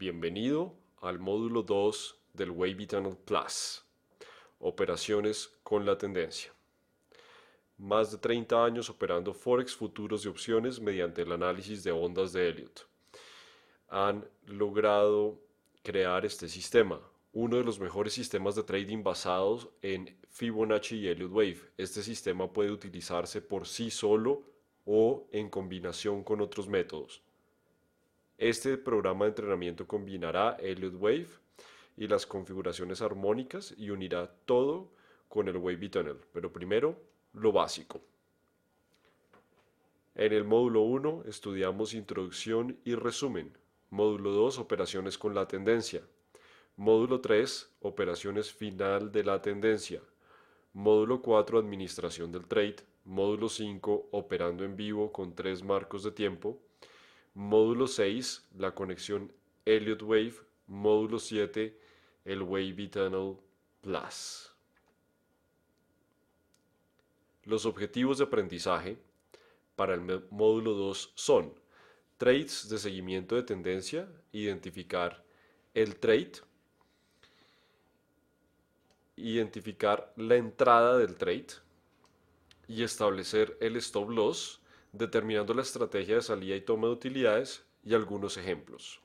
Bienvenido al módulo 2 del Wavy Tunnel Plus, operaciones con la tendencia. Más de 30 años operando Forex futuros y opciones mediante el análisis de ondas de Elliott. Han logrado crear este sistema, uno de los mejores sistemas de trading basados en Fibonacci y Elliott Wave. Este sistema puede utilizarse por sí solo o en combinación con otros métodos. Este programa de entrenamiento combinará Elliott Wave y las configuraciones armónicas y unirá todo con el Wavy Tunnel. Pero primero, lo básico. En el módulo 1 estudiamos introducción y resumen. Módulo 2, operaciones con la tendencia. Módulo 3, operaciones final de la tendencia. Módulo 4, administración del trade. Módulo 5, operando en vivo con 3 marcos de tiempo. Módulo 6, la conexión Elliott Wave. Módulo 7, el Wavy Tunnel Plus. Los objetivos de aprendizaje para el módulo 2 son trades de seguimiento de tendencia, identificar el trade, identificar la entrada del trade y establecer el stop loss, determinando la estrategia de salida y toma de utilidades y algunos ejemplos.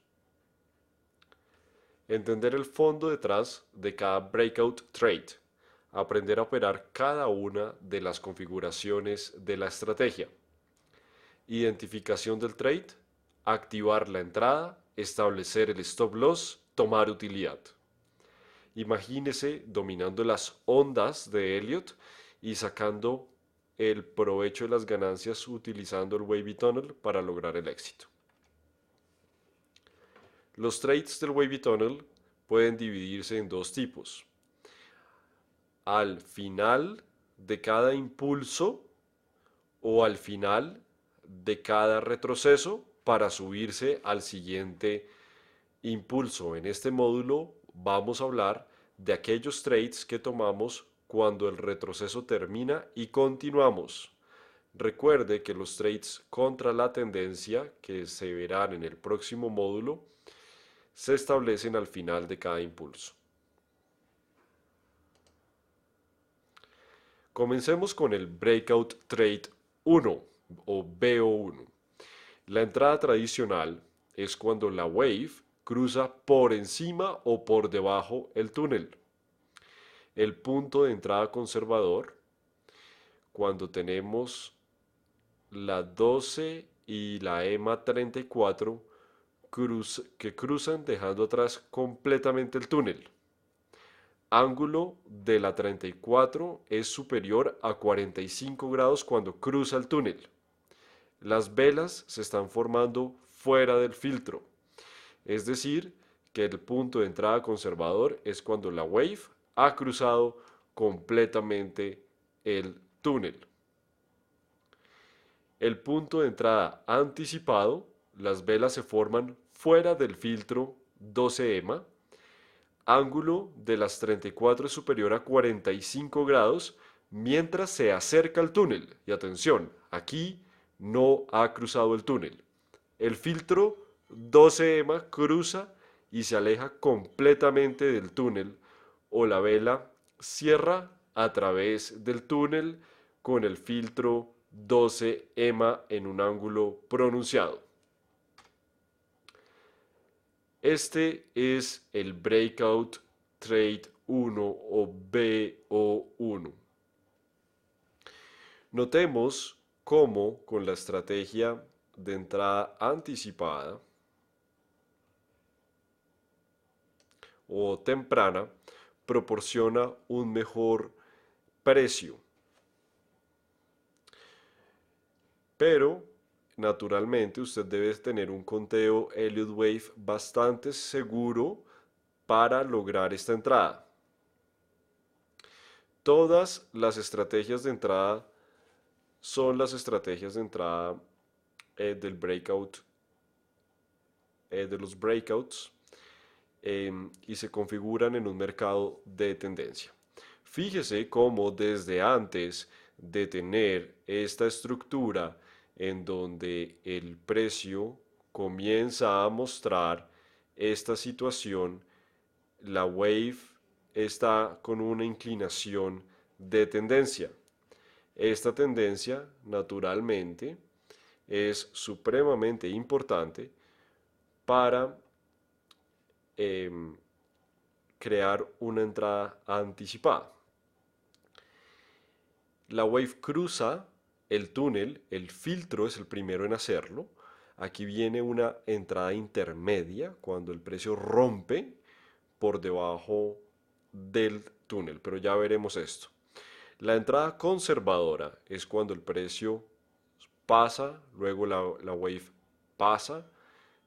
Entender el fondo detrás de cada breakout trade. Aprender a operar cada una de las configuraciones de la estrategia. Identificación del trade. Activar la entrada. Establecer el stop loss. Tomar utilidad. Imagínese dominando las ondas de Elliott y sacando el provecho de las ganancias utilizando el Wavy Tunnel para lograr el éxito. Los trades del Wavy Tunnel pueden dividirse en dos tipos. Al final de cada impulso o al final de cada retroceso para subirse al siguiente impulso. En este módulo vamos a hablar de aquellos trades que tomamos cuando el retroceso termina y continuamos. Recuerde que los trades contra la tendencia, que se verán en el próximo módulo, se establecen al final de cada impulso. Comencemos con el Breakout Trade 1 o BO1. La entrada tradicional es cuando la wave cruza por encima o por debajo el túnel. El punto de entrada conservador, cuando tenemos la 12 y la EMA 34 que cruzan dejando atrás completamente el túnel. Ángulo de la 34 es superior a 45 grados cuando cruza el túnel. Las velas se están formando fuera del filtro, es decir, que el punto de entrada conservador es cuando la wave ha cruzado completamente el túnel. El punto de entrada anticipado, las velas se forman fuera del filtro 12 EMA. Ángulo de las 34 es superior a 45 grados mientras se acerca al túnel. Y atención, aquí no ha cruzado el túnel. El filtro 12 EMA cruza y se aleja completamente del túnel o la vela cierra a través del túnel con el filtro 12 EMA en un ángulo pronunciado. Este es el Breakout Trade 1 o BO1. Notemos cómo con la estrategia de entrada anticipada o temprana proporciona un mejor precio. Pero naturalmente usted debe tener un conteo Elliott Wave bastante seguro para lograr esta entrada. Todas las estrategias de entrada son las estrategias de entrada del breakout, de los breakouts, y se configuran en un mercado de tendencia. Fíjese cómo desde antes de tener esta estructura en donde el precio comienza a mostrar esta situación, la wave está con una inclinación de tendencia. Esta tendencia, naturalmente, es supremamente importante para crear una entrada anticipada. La wave cruza el túnel, el filtro es el primero en hacerlo. Aquí viene una entrada intermedia cuando el precio rompe por debajo del túnel, pero ya veremos esto. La entrada conservadora es cuando el precio pasa, luego la wave pasa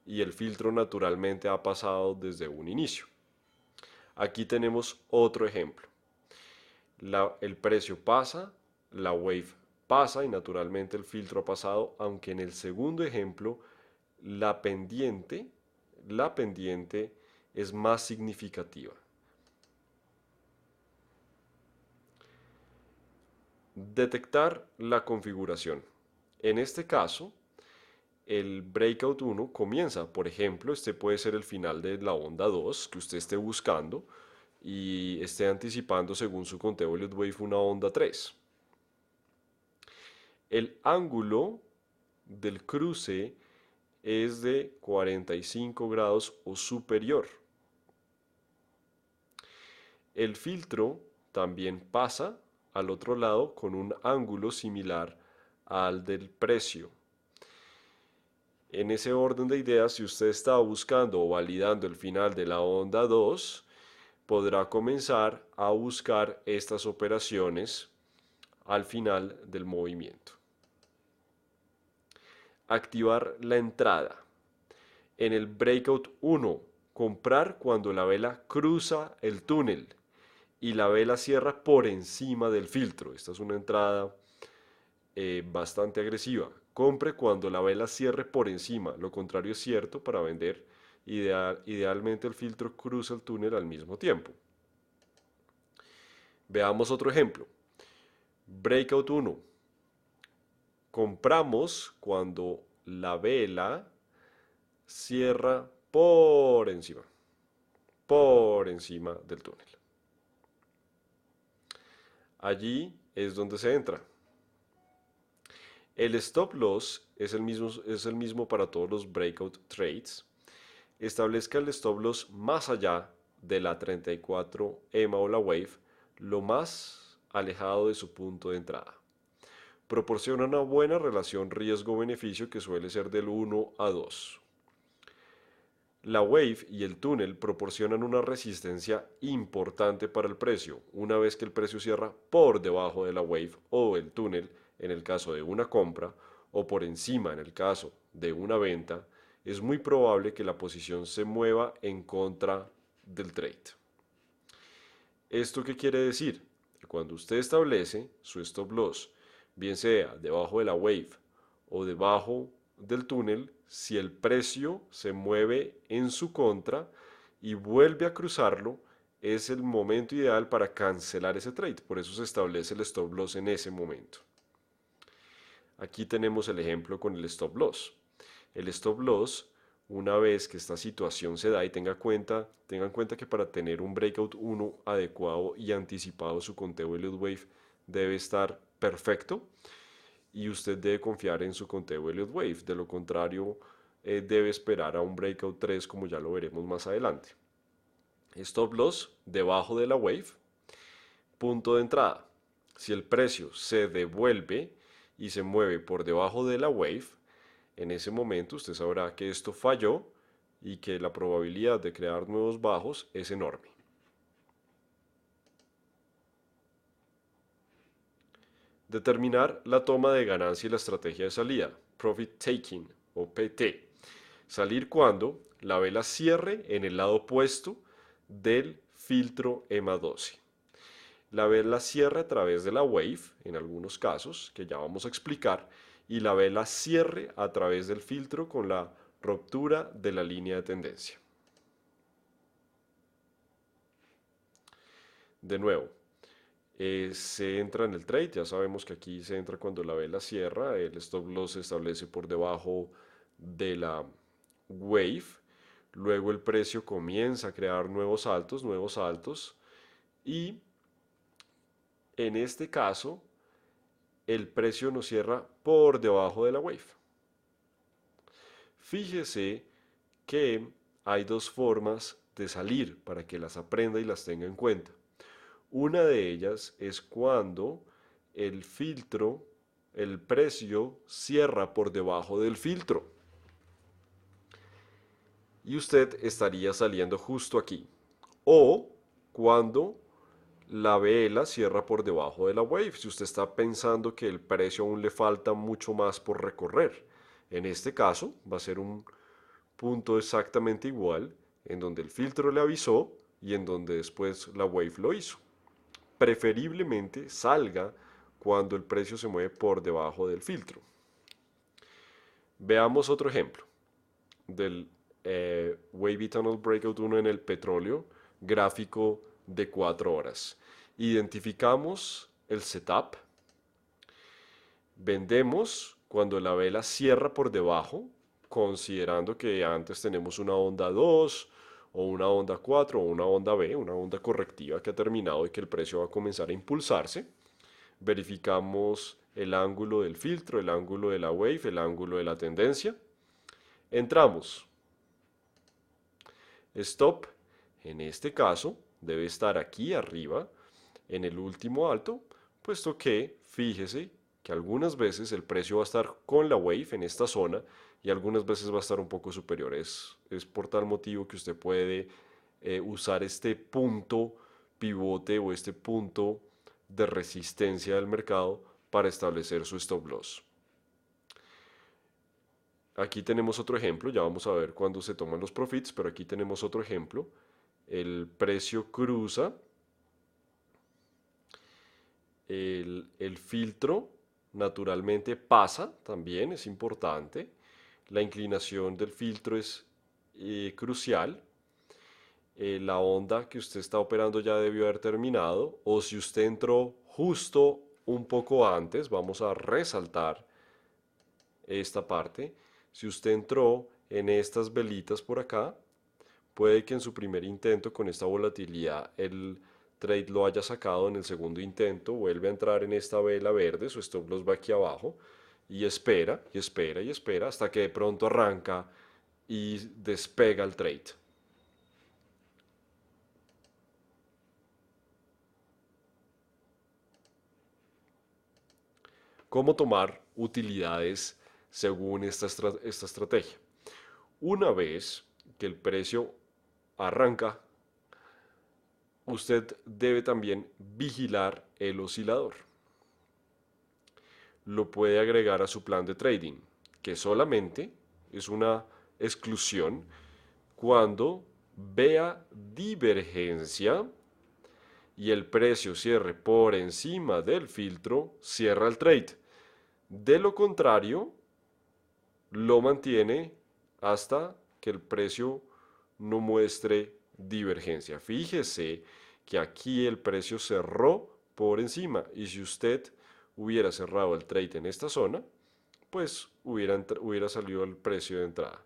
y el filtro naturalmente ha pasado desde un inicio. Aquí tenemos otro ejemplo. El precio pasa, la wave pasa y naturalmente el filtro ha pasado, aunque en el segundo ejemplo la pendiente es más significativa. Detectar la configuración. En este caso, el breakout 1 comienza, por ejemplo, este puede ser el final de la onda 2 que usted esté buscando y esté anticipando según su conteo Elliott Wave una onda 3. El ángulo del cruce es de 45 grados o superior. El filtro también pasa al otro lado con un ángulo similar al del precio. En ese orden de ideas, si usted está buscando o validando el final de la onda 2, podrá comenzar a buscar estas operaciones al final del movimiento. Activar la entrada. En el breakout 1, comprar cuando la vela cruza el túnel y la vela cierra por encima del filtro. Esta es una entrada bastante agresiva. Compre cuando la vela cierre por encima. Lo contrario es cierto para vender. Idealmente el filtro cruza el túnel al mismo tiempo. Veamos otro ejemplo. Breakout 1. Compramos cuando la vela cierra por encima del túnel. Allí es donde se entra. El stop loss es el mismo para todos los breakout trades. Establezca el stop loss más allá de la 34 EMA o la wave, lo más alejado de su punto de entrada. Proporciona una buena relación riesgo-beneficio que suele ser del 1 a 2. La wave y el túnel proporcionan una resistencia importante para el precio. Una vez que el precio cierra por debajo de la wave o el túnel, en el caso de una compra, o por encima en el caso de una venta, es muy probable que la posición se mueva en contra del trade. ¿Esto qué quiere decir? Que cuando usted establece su stop loss, bien sea debajo de la wave o debajo del túnel, si el precio se mueve en su contra y vuelve a cruzarlo, es el momento ideal para cancelar ese trade. Por eso se establece el stop loss en ese momento. Aquí tenemos el ejemplo con el stop loss. El stop loss, una vez que esta situación se da y tengan en cuenta que para tener un breakout 1 adecuado y anticipado su conteo Elliott Wave debe estar perfecto y usted debe confiar en su conteo Elliott Wave. De lo contrario, debe esperar a un breakout 3 como ya lo veremos más adelante. Stop loss debajo de la wave. Punto de entrada. Si el precio se devuelve y se mueve por debajo de la wave, en ese momento usted sabrá que esto falló y que la probabilidad de crear nuevos bajos es enorme. Determinar la toma de ganancia y la estrategia de salida, Profit Taking o PT. Salir cuando la vela cierre en el lado opuesto del filtro EMA 12. La vela cierre a través de la wave, en algunos casos, que ya vamos a explicar, y la vela cierre a través del filtro con la ruptura de la línea de tendencia. De nuevo, se entra en el trade, ya sabemos que aquí se entra cuando la vela cierra, el stop loss se establece por debajo de la wave. luego el precio comienza a crear nuevos altos, y en este caso el precio nos cierra por debajo de la wave. Fíjese que hay dos formas de salir para que las aprenda y las tenga en cuenta. Una de ellas es cuando el filtro, el precio cierra por debajo del filtro. Y usted estaría saliendo justo aquí. O cuando la vela cierra por debajo de la wave, si usted está pensando que el precio aún le falta mucho más por recorrer. En este caso va a ser un punto exactamente igual en donde el filtro le avisó y en donde después la wave lo hizo. Preferiblemente salga cuando el precio se mueve por debajo del filtro. Veamos otro ejemplo del Wavy Tunnel Breakout 1 en el petróleo, gráfico de 4 horas. Identificamos el setup, vendemos cuando la vela cierra por debajo, considerando que antes tenemos una onda 2 o una onda 4 o una onda B, una onda correctiva que ha terminado y que el precio va a comenzar a impulsarse. Verificamos el ángulo del filtro, el ángulo de la wave, el ángulo de la tendencia. Entramos. Stop, en este caso, debe estar aquí arriba, en el último alto, puesto que, fíjese, que algunas veces el precio va a estar con la wave en esta zona y algunas veces va a estar un poco superior. Es por tal motivo que usted puede usar este punto pivote o este punto de resistencia del mercado para establecer su stop loss. Aquí tenemos otro ejemplo, ya vamos a ver cuándo se toman los profits, pero aquí tenemos otro ejemplo. El precio cruza el filtro, naturalmente pasa, también es importante. La inclinación del filtro es crucial. La onda que usted está operando ya debió haber terminado, o si usted entró justo un poco antes, vamos a resaltar esta parte. Si usted entró en estas velitas por acá, puede que en su primer intento con esta volatilidad el trade lo haya sacado. En el segundo intento vuelve a entrar en esta vela verde, su stop loss va aquí abajo y espera y espera y espera hasta que de pronto arranca y despega el trade. ¿Cómo tomar utilidades según esta estrategia? Una vez que el precio arranca, usted debe también vigilar el oscilador. Lo puede agregar a su plan de trading, que solamente es una exclusión cuando vea divergencia y el precio cierre por encima del filtro, cierra el trade. De lo contrario, lo mantiene hasta que el precio no muestre divergencia. Fíjese que aquí el precio cerró por encima y si usted hubiera cerrado el trade en esta zona, pues hubiera salido el precio de entrada.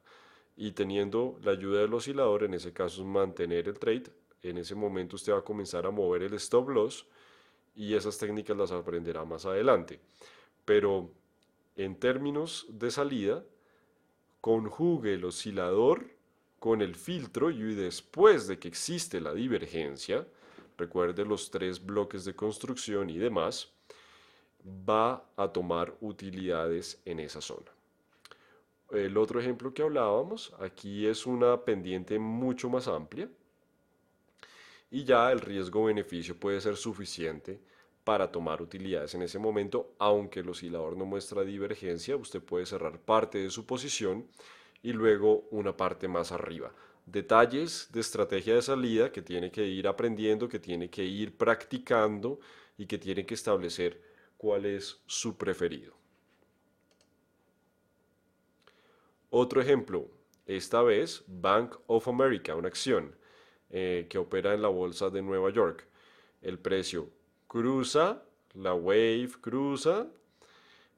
Y teniendo la ayuda del oscilador, en ese caso es mantener el trade, en ese momento usted va a comenzar a mover el stop loss y esas técnicas las aprenderá más adelante. Pero en términos de salida, conjugue el oscilador con el filtro y después de que existe la divergencia, recuerde los 3 bloques de construcción y demás, va a tomar utilidades en esa zona. El otro ejemplo que hablábamos, aquí es una pendiente mucho más amplia y ya el riesgo-beneficio puede ser suficiente para tomar utilidades en ese momento, aunque el oscilador no muestra divergencia, usted puede cerrar parte de su posición y luego una parte más arriba. Detalles de estrategia de salida que tiene que ir aprendiendo, que tiene que ir practicando y que tiene que establecer cuál es su preferido. Otro ejemplo, esta vez Bank of America, una acción que opera en la bolsa de Nueva York. El precio cruza, la wave cruza,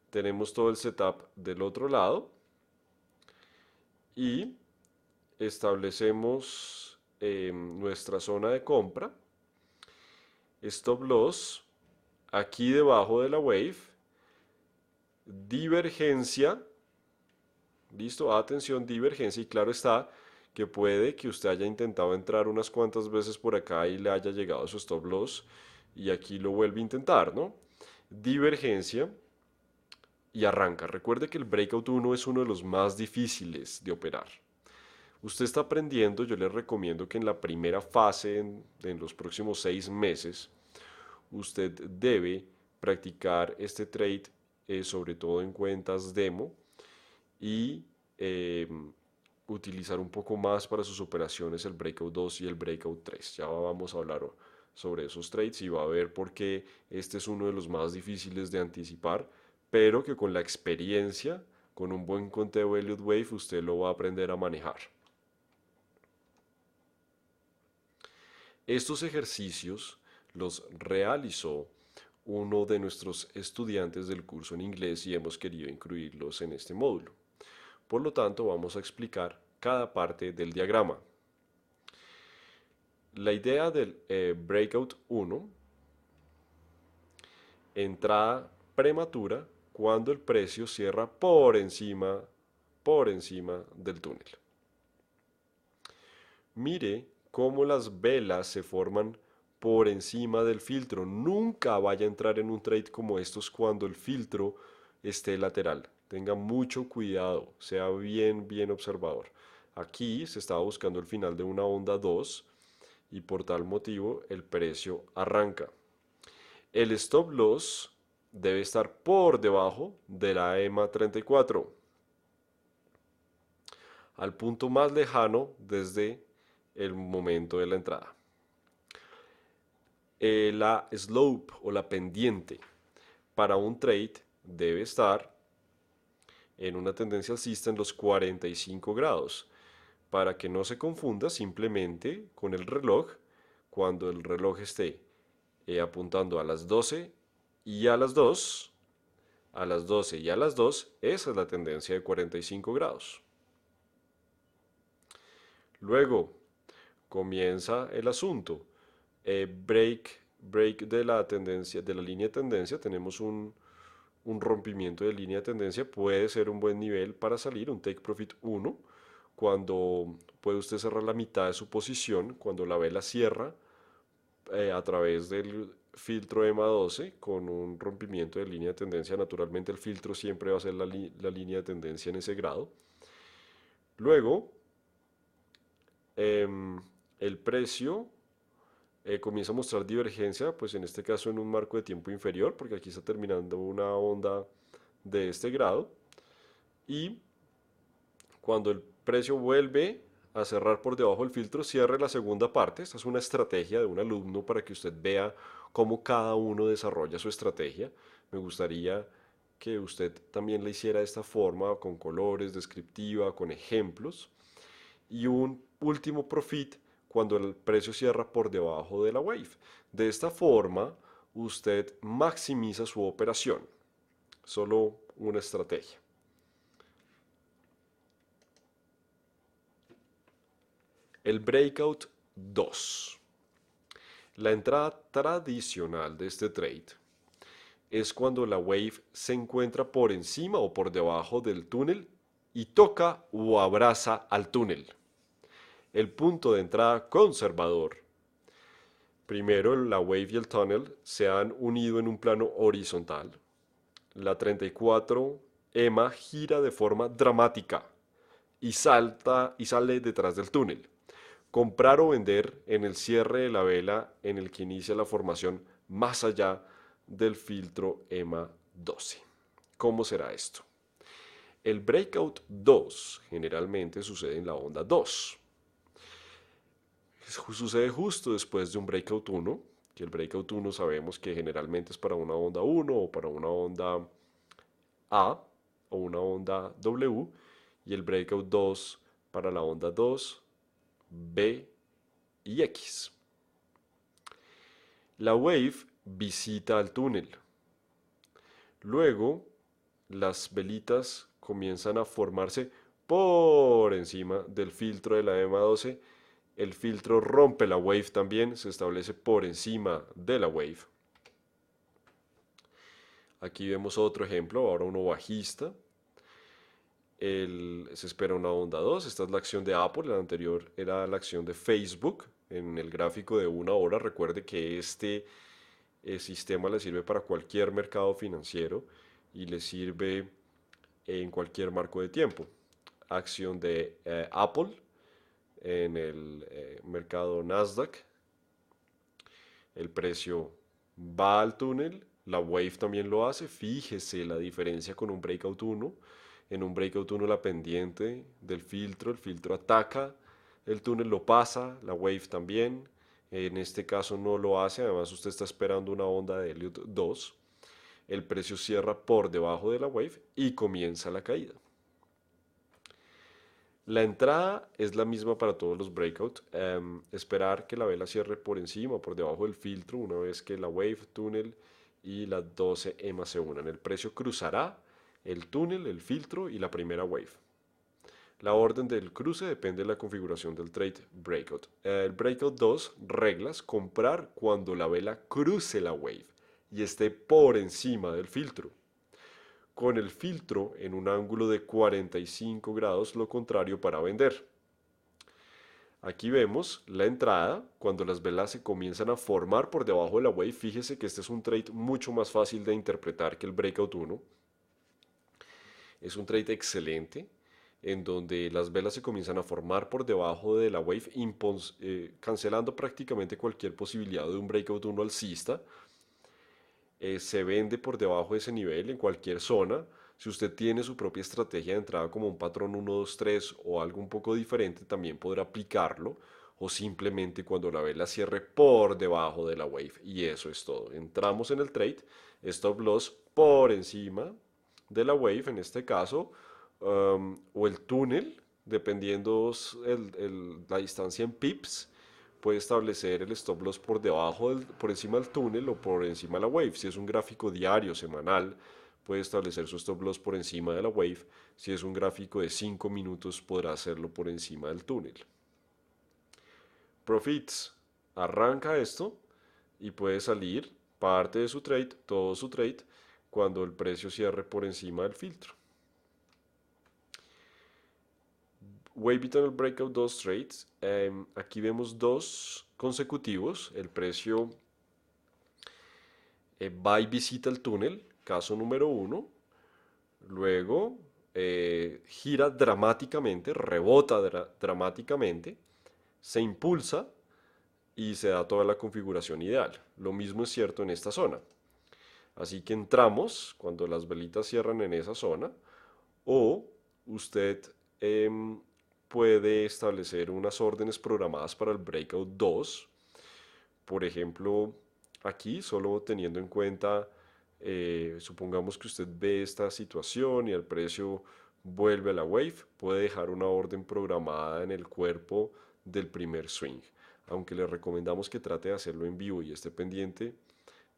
tenemos todo el setup del otro lado y establecemos nuestra zona de compra, stop loss, aquí debajo de la wave, divergencia, listo, atención, divergencia, y claro está que puede que usted haya intentado entrar unas cuantas veces por acá y le haya llegado a su stop loss y aquí lo vuelve a intentar, ¿no? Divergencia y arranca. Recuerde que el breakout 1 es uno de los más difíciles de operar. Usted está aprendiendo, yo le recomiendo que en la primera fase, en los próximos 6 meses, usted debe practicar este trade, sobre todo en cuentas demo, y eh, utilizar un poco más para sus operaciones el Breakout 2 y el Breakout 3. Ya vamos a hablar sobre esos trades y va a ver por qué este es uno de los más difíciles de anticipar, pero que con la experiencia, con un buen conteo Elliott Wave, usted lo va a aprender a manejar. Estos ejercicios los realizó uno de nuestros estudiantes del curso en inglés y hemos querido incluirlos en este módulo. Por lo tanto, vamos a explicar cada parte del diagrama. La idea del Breakout 1, entrada prematura cuando el precio cierra por encima del túnel. Mire cómo las velas se forman por encima del filtro. Nunca vaya a entrar en un trade como estos cuando el filtro esté lateral. Tenga mucho cuidado, sea bien observador. Aquí se estaba buscando el final de una onda 2 y por tal motivo el precio arranca. El stop loss debe estar por debajo de la EMA 34, al punto más lejano desde el momento de la entrada. La slope o la pendiente para un trade debe estar en una tendencia alcista en los 45 grados. Para que no se confunda simplemente con el reloj, cuando el reloj esté apuntando a las 12 y a las 2, a las 12 y a las 2, esa es la tendencia de 45 grados. Luego comienza el asunto. Break de la tendencia, de la línea de tendencia, tenemos un rompimiento de línea de tendencia, puede ser un buen nivel para salir, un take profit 1, cuando puede usted cerrar la mitad de su posición, cuando la vela cierra a través del filtro EMA 12 con un rompimiento de línea de tendencia. Naturalmente el filtro siempre va a ser la línea de tendencia en ese grado. Luego, el precio comienza a mostrar divergencia, pues en este caso en un marco de tiempo inferior, porque aquí está terminando una onda de este grado. Y cuando el precio vuelve a cerrar por debajo del filtro, cierre la segunda parte. Esta es una estrategia de un alumno para que usted vea cómo cada uno desarrolla su estrategia. Me gustaría que usted también la hiciera de esta forma, con colores, descriptiva, con ejemplos. Y un último profit cuando el precio cierra por debajo de la wave. De esta forma, usted maximiza su operación. Solo una estrategia. El Breakout 2. La entrada tradicional de este trade es cuando la wave se encuentra por encima o por debajo del túnel y toca o abraza al túnel. El punto de entrada conservador. Primero, la wave y el túnel se han unido en un plano horizontal. La 34 EMA gira de forma dramática y sale detrás del túnel. Comprar o vender en el cierre de la vela en el que inicia la formación más allá del filtro EMA 12. ¿Cómo será esto? El Breakout 2 generalmente sucede en la onda 2. Sucede justo después de un Breakout 1, que el Breakout 1 sabemos que generalmente es para una onda 1 o para una onda A o una onda W, y el Breakout 2 para la onda 2, B y X. La wave visita al túnel. Luego, las velitas comienzan a formarse por encima del filtro de la EMA 12. El filtro rompe la wave también, se establece por encima de la wave. Aquí vemos otro ejemplo, ahora uno bajista. Se espera una onda 2. Esta es la acción de Apple, la anterior era la acción de Facebook. En el gráfico de una hora, recuerde que este sistema le sirve para cualquier mercado financiero y le sirve en cualquier marco de tiempo. Acción de Apple en el mercado Nasdaq. El precio va al túnel, la wave también lo hace. Fíjese la diferencia con un breakout 1. En un breakout 1 la pendiente del filtro, el filtro ataca, el túnel lo pasa, la wave también. En este caso no lo hace, además usted está esperando una onda de Elliott 2. El precio cierra por debajo de la wave y comienza la caída. La entrada es la misma para todos los breakouts. Esperar que la vela cierre por encima o por debajo del filtro una vez que la wave, túnel y la 12 EMA se unan. El precio cruzará el túnel, el filtro y la primera wave. La orden del cruce depende de la configuración del trade breakout. El breakout 2, reglas, comprar cuando la vela cruce la wave y esté por encima del filtro. Con el filtro en un ángulo de 45 grados, lo contrario para vender. Aquí vemos la entrada, cuando las velas se comienzan a formar por debajo de la wave. Fíjese que este es un trade mucho más fácil de interpretar que el breakout 1. Es un trade excelente, en donde las velas se comienzan a formar por debajo de la wave, cancelando prácticamente cualquier posibilidad de un breakout 1 alcista. Se vende por debajo de ese nivel en cualquier zona. Si usted tiene su propia estrategia de entrada como un patrón 1, 2, 3 o algo un poco diferente, también podrá aplicarlo o simplemente cuando la vela cierre por debajo de la wave. Y eso es todo. Entramos en el trade, stop loss por encima de la wave en este caso, o el túnel, dependiendo la distancia en pips. Puede establecer el stop loss por debajo, por encima del túnel o por encima de la wave. Si es un gráfico diario, semanal, puede establecer su stop loss por encima de la wave. Si es un gráfico de 5 minutos, podrá hacerlo por encima del túnel. Profits. Arranca esto y puede salir parte de su trade, todo su trade, cuando el precio cierre por encima del filtro. Wave Tunnel Breakout 2 trades. Aquí vemos dos consecutivos. El precio va y visita el túnel, caso número 1. Luego gira dramáticamente, rebota dramáticamente, se impulsa y se da toda la configuración ideal. Lo mismo es cierto en esta zona. Así que entramos cuando las velitas cierran en esa zona, o usted puede establecer unas órdenes programadas para el breakout 2. Por ejemplo, aquí solo teniendo en cuenta, supongamos que usted ve esta situación y el precio vuelve a la wave, puede dejar una orden programada en el cuerpo del primer swing. Aunque le recomendamos que trate de hacerlo en vivo y esté pendiente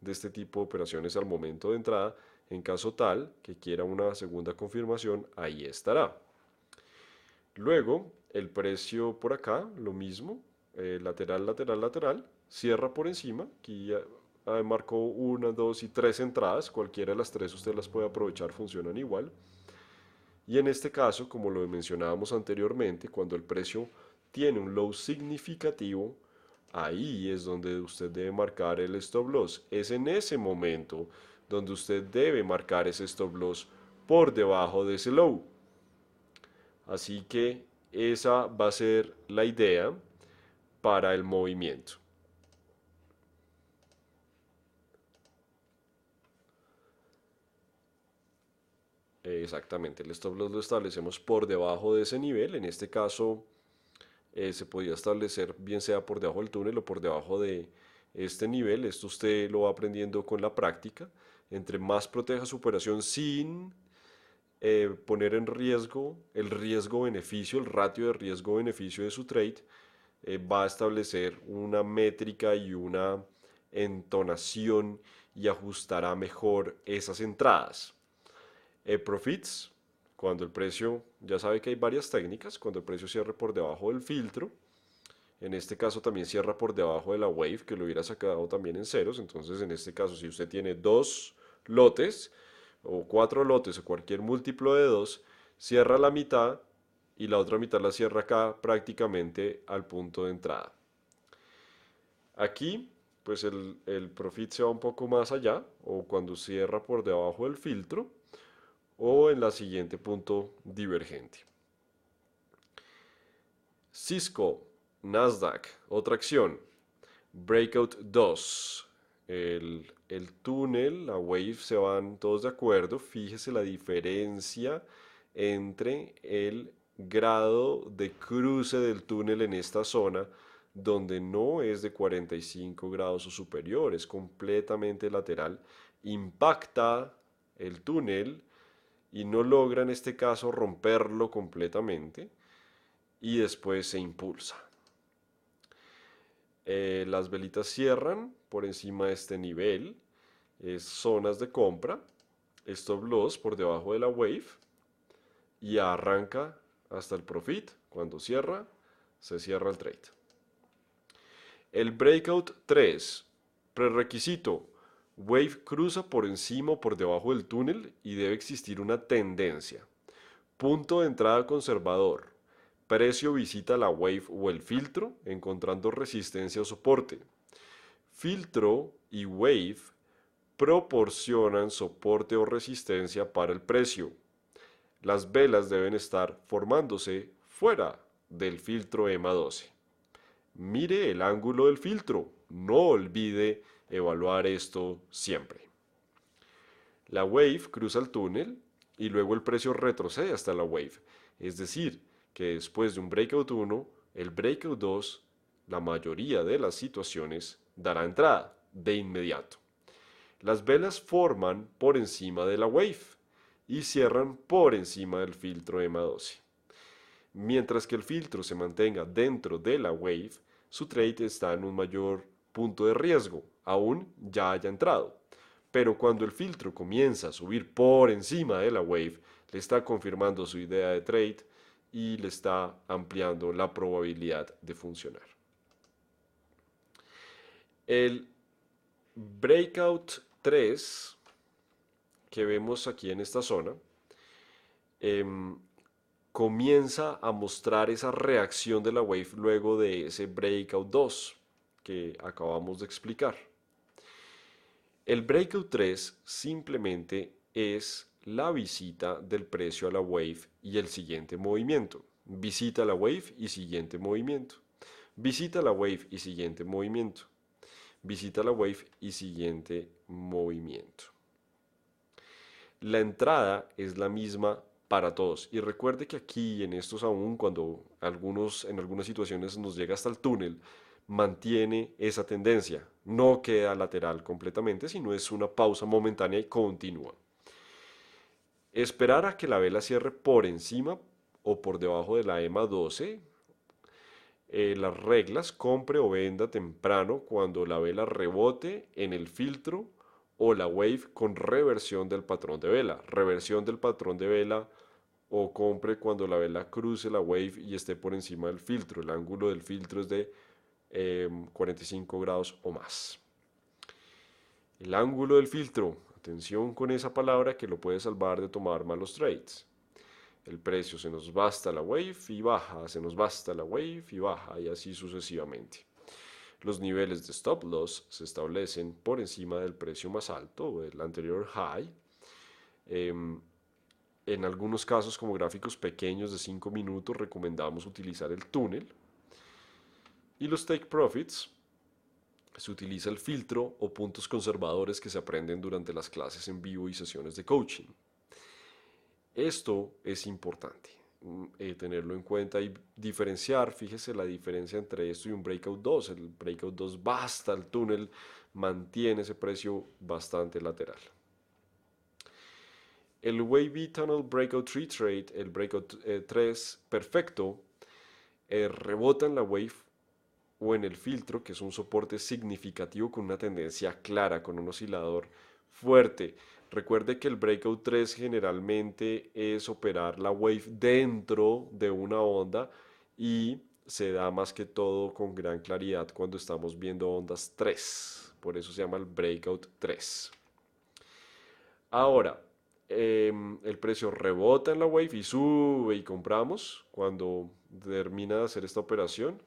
de este tipo de operaciones al momento de entrada. En caso tal que quiera una segunda confirmación, ahí estará. Luego, el precio por acá, lo mismo, lateral, lateral, lateral, cierra por encima. Aquí ya marcó 1, 2 y 3 entradas, cualquiera de las tres usted las puede aprovechar, funcionan igual. Y en este caso, como lo mencionábamos anteriormente, cuando el precio tiene un low significativo, ahí es donde usted debe marcar el stop loss. Es en ese momento donde usted debe marcar ese stop loss por debajo de ese low. Así que esa va a ser la idea para el movimiento. Exactamente, el stop loss lo establecemos por debajo de ese nivel. En este caso se podía establecer bien sea por debajo del túnel o por debajo de este nivel. Esto usted lo va aprendiendo con la práctica. Entre más proteja su operación sin poner en riesgo el riesgo-beneficio, el ratio de riesgo-beneficio de su trade, va a establecer una métrica y una entonación y ajustará mejor esas entradas. Profits, Cuando el precio, ya sabe que hay varias técnicas, cuando el precio cierre por debajo del filtro, en este caso también cierra por debajo de la wave, que lo hubiera sacado también en ceros. Entonces, en este caso, si usted tiene dos lotes o cuatro lotes o cualquier múltiplo de dos, cierra la mitad y la otra mitad la cierra acá prácticamente al punto de entrada. Aquí, pues el profit se va un poco más allá, o cuando cierra por debajo del filtro, o en la siguiente punto divergente. Cisco, Nasdaq, otra acción. Breakout 2. El túnel, la wave, se van todos de acuerdo. Fíjese la diferencia entre el grado de cruce del túnel en esta zona, donde no es de 45 grados o superior, es completamente lateral. Impacta el túnel y no logra en este caso romperlo completamente y después se impulsa. Las velitas cierran por encima de este nivel, es zonas de compra, stop loss por debajo de la wave y arranca hasta el profit. Cuando cierra, se cierra el trade. El breakout 3, prerequisito, wave cruza por encima o por debajo del túnel y debe existir una tendencia. Punto de entrada conservador. Precio visita la wave o el filtro encontrando resistencia o soporte. Filtro y wave proporcionan soporte o resistencia para el precio. Las velas deben estar formándose fuera del filtro EMA 12. Mire el ángulo del filtro. No olvide evaluar esto siempre. La wave cruza el túnel y luego el precio retrocede hasta la wave. Es decir, que después de un breakout 1, el breakout 2, la mayoría de las situaciones, dará entrada de inmediato. Las velas forman por encima de la wave y cierran por encima del filtro EMA 12. Mientras que el filtro se mantenga dentro de la wave, su trade está en un mayor punto de riesgo, aún ya haya entrado. Pero cuando el filtro comienza a subir por encima de la wave, le está confirmando su idea de trade y le está ampliando la probabilidad de funcionar. El breakout 3 que vemos aquí en esta zona comienza a mostrar esa reacción de la wave luego de ese breakout 2 que acabamos de explicar. El breakout 3 simplemente es la visita del precio a la wave y el siguiente movimiento. Visita la wave y siguiente movimiento. Visita la wave y siguiente movimiento. Visita la wave y siguiente movimiento. La entrada es la misma para todos. Y recuerde que aquí, en estos aún, cuando en algunas situaciones nos llega hasta el túnel, mantiene esa tendencia. No queda lateral completamente, sino es una pausa momentánea y continua. Esperar a que la vela cierre por encima o por debajo de la EMA 12. Las reglas, compre o venda temprano cuando la vela rebote en el filtro o la wave con reversión del patrón de vela. Reversión del patrón de vela o compre cuando la vela cruce la wave y esté por encima del filtro. El ángulo del filtro es de 45 grados o más. El ángulo del filtro, atención con esa palabra que lo puede salvar de tomar malos trades. El precio se nos va hasta la wave y baja, se nos va hasta la wave y baja y así sucesivamente. Los niveles de stop loss se establecen por encima del precio más alto o del anterior high. En algunos casos, como gráficos pequeños de 5 minutos, recomendamos utilizar el túnel. Y los take profits, se utiliza el filtro o puntos conservadores que se aprenden durante las clases en vivo y sesiones de coaching. Esto es importante tenerlo en cuenta y diferenciar. Fíjese la diferencia entre esto y un breakout 2. El breakout 2 va hasta el túnel, mantiene ese precio bastante lateral. El Wavy Tunnel Breakout Trade, el Breakout 3 perfecto, rebota en la wave o en el filtro, que es un soporte significativo con una tendencia clara, con un oscilador fuerte. Recuerde que el breakout 3 generalmente es operar la wave dentro de una onda y se da más que todo con gran claridad cuando estamos viendo ondas 3. Por eso se llama el breakout 3. Ahora, el precio rebota en la wave y sube y compramos. Cuando termina de hacer esta operación,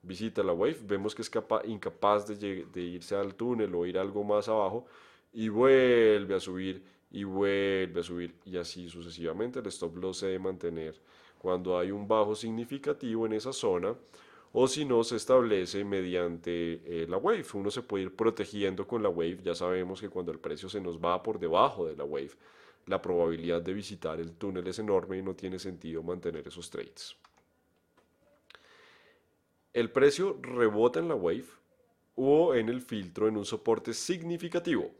visita la wave, vemos que es incapaz de irse al túnel o ir algo más abajo y vuelve a subir y vuelve a subir y así sucesivamente. El stop loss se debe mantener cuando hay un bajo significativo en esa zona o si no se establece mediante la wave. Uno se puede ir protegiendo con la wave. Ya sabemos que cuando el precio se nos va por debajo de la wave, la probabilidad de visitar el túnel es enorme y no tiene sentido mantener esos trades. El precio rebota en la wave o en el filtro en un soporte significativo.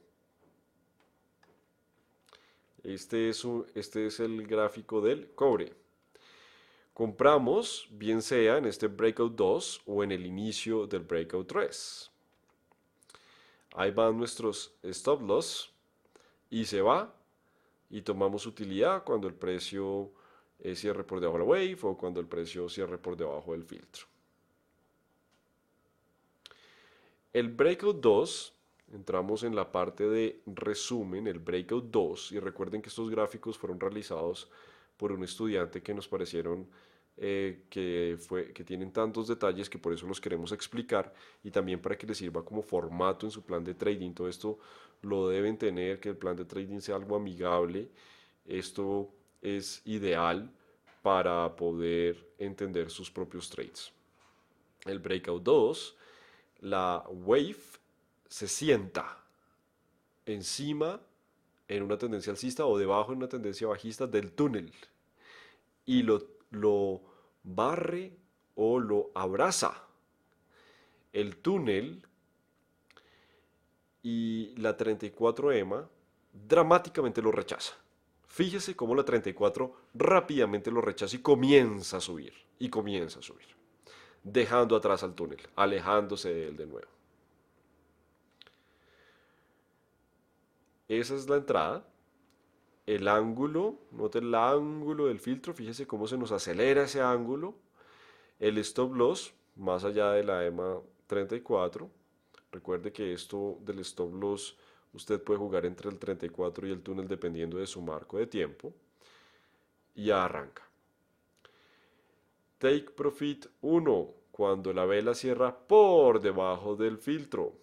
Este es el gráfico del cobre. Compramos, bien sea en este breakout 2 o en el inicio del breakout 3. Ahí van nuestros stop loss y se va y tomamos utilidad cuando el precio cierre por debajo de la wave o cuando el precio cierre por debajo del filtro. El breakout 2, entramos en la parte de resumen, el breakout 2, y recuerden que estos gráficos fueron realizados por un estudiante que nos parecieron que tienen tantos detalles que por eso los queremos explicar y también para que les sirva como formato en su plan de trading. Todo esto lo deben tener, que el plan de trading sea algo amigable. Esto es ideal para poder entender sus propios trades. El breakout 2, la wave se sienta encima en una tendencia alcista o debajo en una tendencia bajista del túnel y lo barre o lo abraza. El túnel y la 34 EMA dramáticamente lo rechaza. Fíjese cómo la 34 rápidamente lo rechaza y comienza a subir, y comienza a subir, dejando atrás al túnel, alejándose de él de nuevo. Esa es la entrada. El ángulo, note el ángulo del filtro, fíjese cómo se nos acelera ese ángulo. El stop loss, más allá de la EMA 34. Recuerde que esto del stop loss, usted puede jugar entre el 34 y el túnel dependiendo de su marco de tiempo. Y ya arranca. Take profit 1, cuando la vela cierra por debajo del filtro.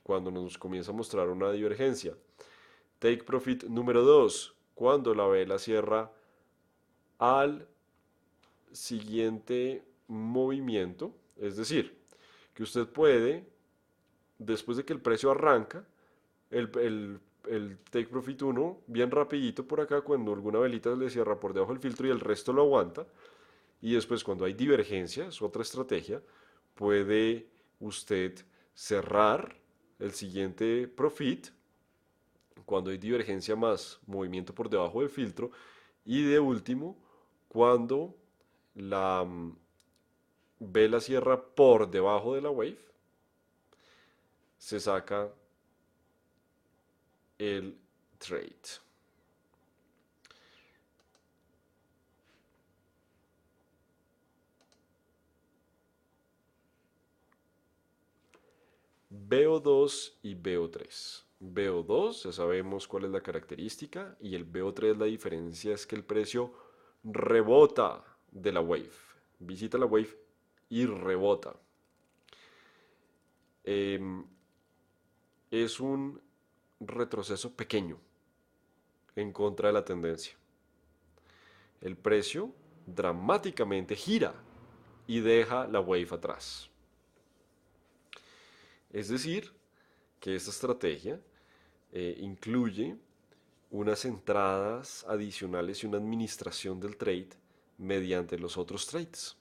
Cuando nos comienza a mostrar una divergencia. Take profit número 2, cuando la vela cierra al siguiente movimiento. Es decir, que usted puede, después de que el precio arranca, el take profit 1, bien rapidito por acá, cuando alguna velita le cierra por debajo del filtro y el resto lo aguanta. Y después cuando hay divergencia, es otra estrategia, puede usted cerrar el siguiente profit cuando hay divergencia más movimiento por debajo del filtro y de último cuando la vela cierra por debajo de la wave se saca el trade. BO2 y BO3. BO2, ya sabemos cuál es la característica, y el BO3 la diferencia es que el precio rebota de la wave. Visita la wave y rebota. Es un retroceso pequeño en contra de la tendencia. El precio dramáticamente gira y deja la wave atrás. Es decir, que esta estrategia incluye unas entradas adicionales y una administración del trade mediante los otros trades.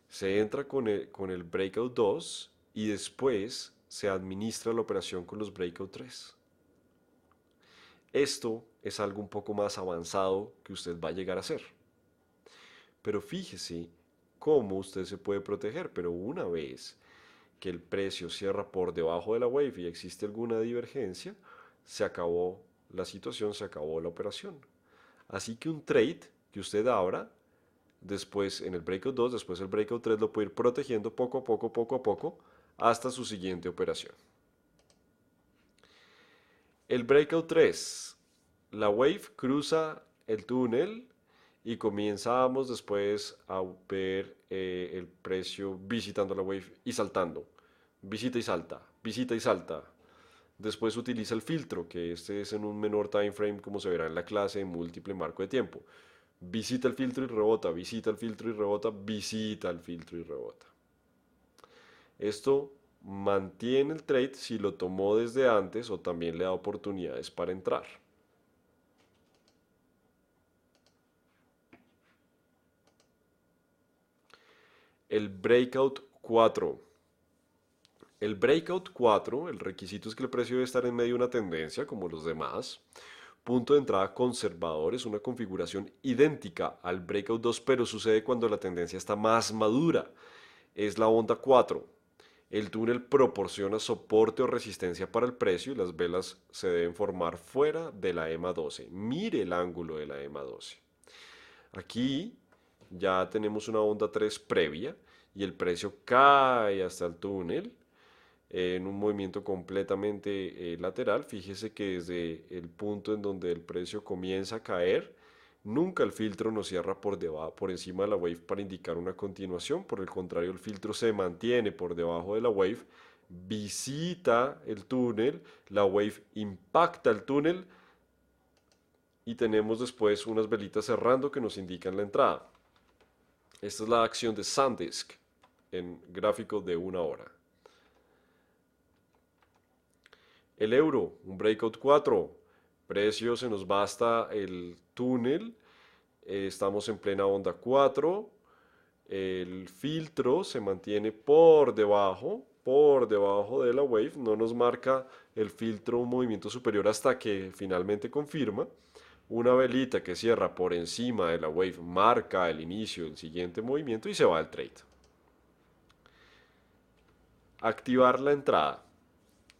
Se entra con el breakout 2 y después se administra la operación con los breakout 3. Esto es algo un poco más avanzado que usted va a llegar a hacer. Pero fíjese cómo usted se puede proteger, pero una vez que el precio cierra por debajo de la wave y existe alguna divergencia, se acabó la situación, se acabó la operación. Así que un trade que usted abra, después en el breakout 2, después el breakout 3, lo puede ir protegiendo poco a poco, hasta su siguiente operación. El breakout 3, la wave cruza el túnel y comenzamos después a ver el precio visitando la wave y saltando. Visita y salta, visita y salta. Después utiliza el filtro, que este es en un menor time frame, como se verá en la clase, en múltiple marco de tiempo. Visita el filtro y rebota, visita el filtro y rebota, visita el filtro y rebota. Esto mantiene el trade si lo tomó desde antes o también le da oportunidades para entrar. El breakout 4. El breakout 4, el requisito es que el precio debe estar en medio de una tendencia como los demás. Punto de entrada conservador, es una configuración idéntica al breakout 2, pero sucede cuando la tendencia está más madura. Es la onda 4. El túnel proporciona soporte o resistencia para el precio y las velas se deben formar fuera de la EMA 12. Mire el ángulo de la EMA 12. Aquí ya tenemos una onda 3 previa y el precio cae hasta el túnel en un movimiento completamente lateral. Fíjese que desde el punto en donde el precio comienza a caer, nunca el filtro nos cierra por encima de la wave para indicar una continuación. Por el contrario, el filtro se mantiene por debajo de la wave, visita el túnel, la wave impacta el túnel y tenemos después unas velitas cerrando que nos indican la entrada. Esta es la acción de SanDisk en gráfico de 1 hora. El euro, un breakout 4. Precio se nos va hasta el túnel. Estamos en plena onda 4. El filtro se mantiene por debajo de la wave. No nos marca el filtro un movimiento superior hasta que finalmente confirma. Una velita que cierra por encima de la wave marca el inicio del siguiente movimiento y se va al trade. Activar la entrada.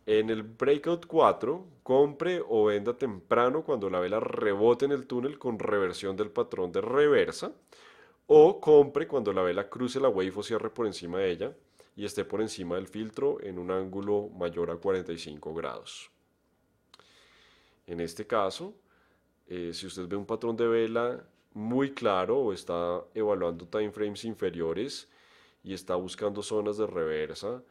En el breakout 4, compre o venda temprano cuando la vela rebote en el túnel con reversión del patrón de reversa, o compre cuando la vela cruce la wave o cierre por encima de ella y esté por encima del filtro en un ángulo mayor a 45 grados. En este caso, si usted ve un patrón de vela muy claro o está evaluando timeframes inferiores y está buscando zonas de reversa,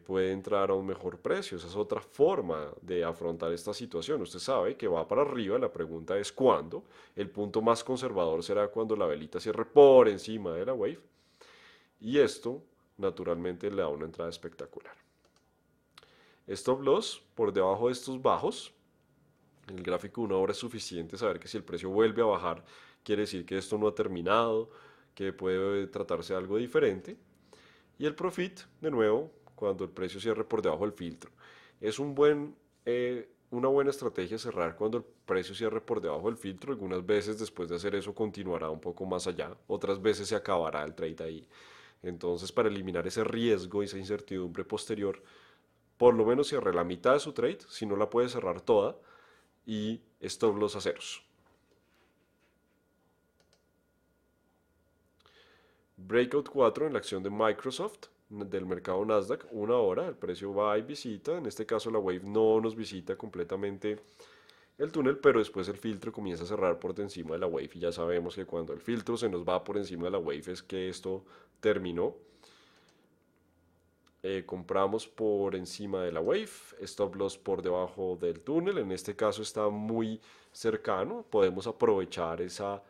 puede entrar a un mejor precio. Esa es otra forma de afrontar esta situación. Usted sabe que va para arriba, la pregunta es cuándo. El punto más conservador será cuando la velita cierre por encima de la wave. Y esto, naturalmente, le da una entrada espectacular. Stop loss por debajo de estos bajos. En el gráfico de 1 hora es suficiente saber que si el precio vuelve a bajar, quiere decir que esto no ha terminado, que puede tratarse de algo diferente. Y el profit, de nuevo, cuando el precio cierre por debajo del filtro. Es una buena estrategia cerrar cuando el precio cierre por debajo del filtro. Algunas veces después de hacer eso continuará un poco más allá. Otras veces se acabará el trade ahí. Entonces, para eliminar ese riesgo y esa incertidumbre posterior, por lo menos cierre la mitad de su trade, si no la puede cerrar toda, y stop loss a ceros. Breakout 4 en la acción de Microsoft del mercado Nasdaq, 1 hora, el precio va y visita, en este caso la wave no nos visita completamente el túnel, pero después el filtro comienza a cerrar por encima de la wave y ya sabemos que cuando el filtro se nos va por encima de la wave es que esto terminó. Compramos por encima de la wave, stop loss por debajo del túnel, en este caso está muy cercano, podemos aprovechar esa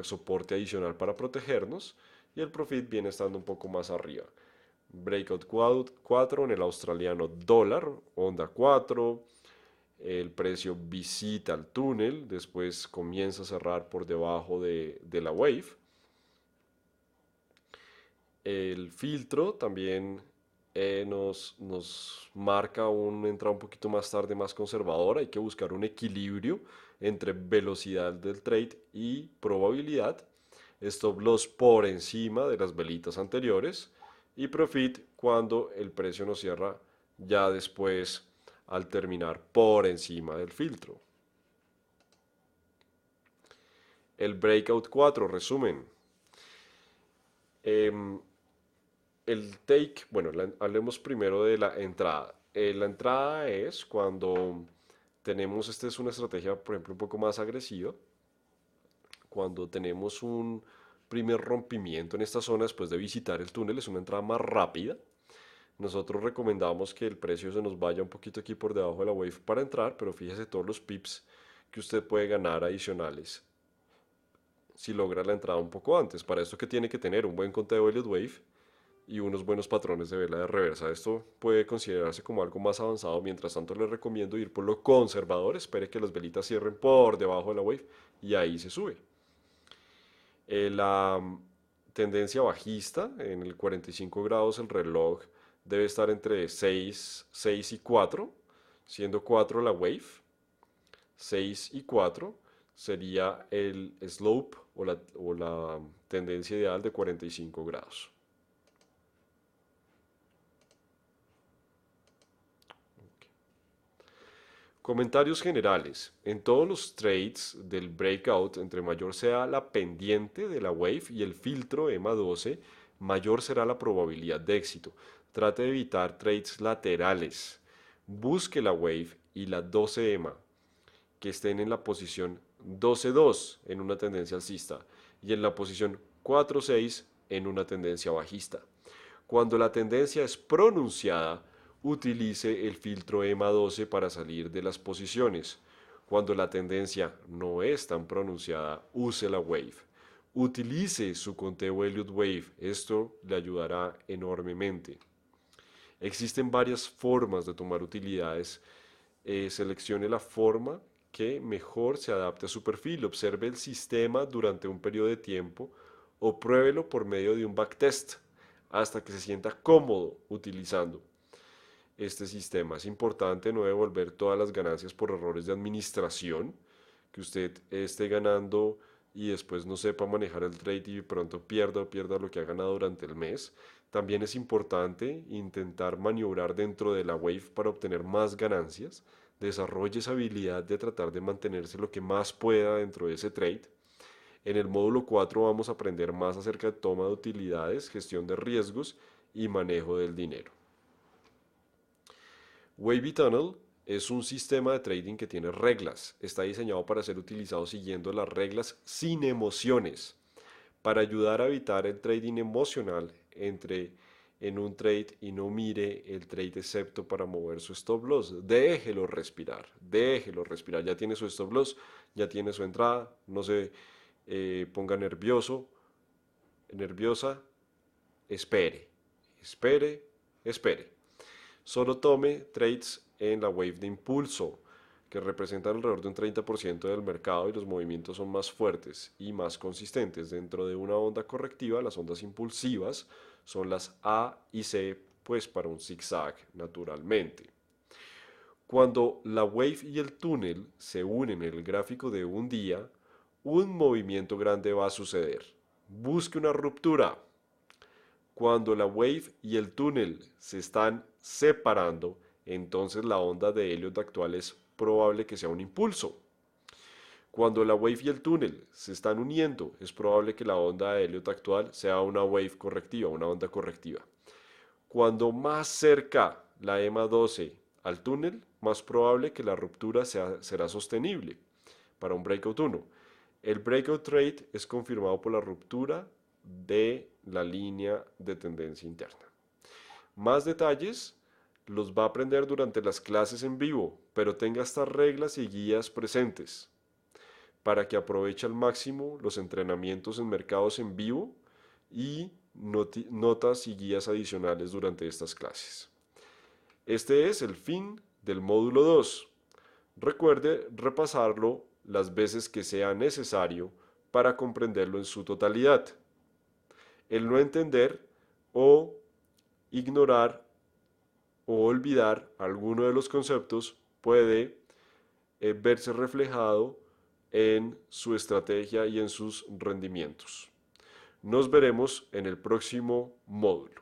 soporte adicional para protegernos y el profit viene estando un poco más arriba. Breakout 4 en el australiano dólar, onda 4, el precio visita el túnel, después comienza a cerrar por debajo de la wave. El filtro también nos marca una entrada un poquito más tarde, más conservadora. Hay que buscar un equilibrio entre velocidad del trade y probabilidad. Stop loss por encima de las velitas anteriores y profit cuando el precio nos cierra ya después al terminar por encima del filtro. El breakout 4, resumen. Em, el take, bueno, hablemos primero de la entrada. La entrada es cuando tenemos, esta es una estrategia, por ejemplo, un poco más agresiva, cuando tenemos un primer rompimiento en esta zona después de visitar el túnel, es una entrada más rápida. Nosotros recomendamos que el precio se nos vaya un poquito aquí por debajo de la wave para entrar, pero fíjese todos los pips que usted puede ganar adicionales si logra la entrada un poco antes. Para esto que tiene que tener un buen conteo de Elliott Wave y unos buenos patrones de vela de reversa. Esto puede considerarse como algo más avanzado. Mientras tanto, les recomiendo ir por lo conservador. Espere que las velitas cierren por debajo de la wave y ahí se sube. La tendencia bajista en el 45 grados, el reloj debe estar entre 6 y 4, siendo 4 la wave. 6 y 4 sería el slope o la tendencia ideal de 45 grados. Comentarios generales. En todos los trades del breakout, entre mayor sea la pendiente de la wave y el filtro EMA 12, mayor será la probabilidad de éxito. Trate de evitar trades laterales. Busque la wave y la 12 EMA que estén en la posición 12.2 en una tendencia alcista y en la posición 4.6 en una tendencia bajista. Cuando la tendencia es pronunciada, utilice el filtro EMA 12 para salir de las posiciones. Cuando la tendencia no es tan pronunciada, use la wave. Utilice su conteo Elliott Wave, esto le ayudará enormemente. Existen varias formas de tomar utilidades. Seleccione la forma que mejor se adapte a su perfil. Observe el sistema durante un periodo de tiempo o pruébelo por medio de un backtest hasta que se sienta cómodo utilizando este sistema. Es importante no devolver todas las ganancias por errores de administración, que usted esté ganando y después no sepa manejar el trade y pronto pierda lo que ha ganado durante el mes. También es importante intentar maniobrar dentro de la wave para obtener más ganancias. Desarrolle esa habilidad de tratar de mantenerse lo que más pueda dentro de ese trade. En el módulo 4 vamos a aprender más acerca de toma de utilidades, gestión de riesgos y manejo del dinero. Wavy Tunnel es un sistema de trading que tiene reglas. Está diseñado para ser utilizado siguiendo las reglas sin emociones. Para ayudar a evitar el trading emocional, entre en un trade y no mire el trade excepto para mover su stop loss. Déjelo respirar, déjelo respirar. Ya tiene su stop loss, ya tiene su entrada. No se ponga nervioso, nerviosa. Espere, espere, espere. Solo tome trades en la wave de impulso, que representan alrededor de un 30% del mercado y los movimientos son más fuertes y más consistentes. Dentro de una onda correctiva, las ondas impulsivas son las A y C, pues para un zigzag naturalmente. Cuando la wave y el túnel se unen en el gráfico de un día, un movimiento grande va a suceder. Busque una ruptura. Cuando la wave y el túnel se están separando, entonces la onda de Elliott actual es probable que sea un impulso. Cuando la wave y el túnel se están uniendo, es probable que la onda de Elliott actual sea una wave correctiva, una onda correctiva. Cuando más cerca la EMA 12 al túnel, más probable que la ruptura será sostenible para un breakout 1. El breakout trade es confirmado por la ruptura de la línea de tendencia interna. Más detalles los va a aprender durante las clases en vivo, pero tenga estas reglas y guías presentes para que aproveche al máximo los entrenamientos en mercados en vivo y notas y guías adicionales durante estas clases. Este es el fin del módulo 2. Recuerde repasarlo las veces que sea necesario para comprenderlo en su totalidad. El no entender o ignorar o olvidar alguno de los conceptos puede verse reflejado en su estrategia y en sus rendimientos. Nos veremos en el próximo módulo.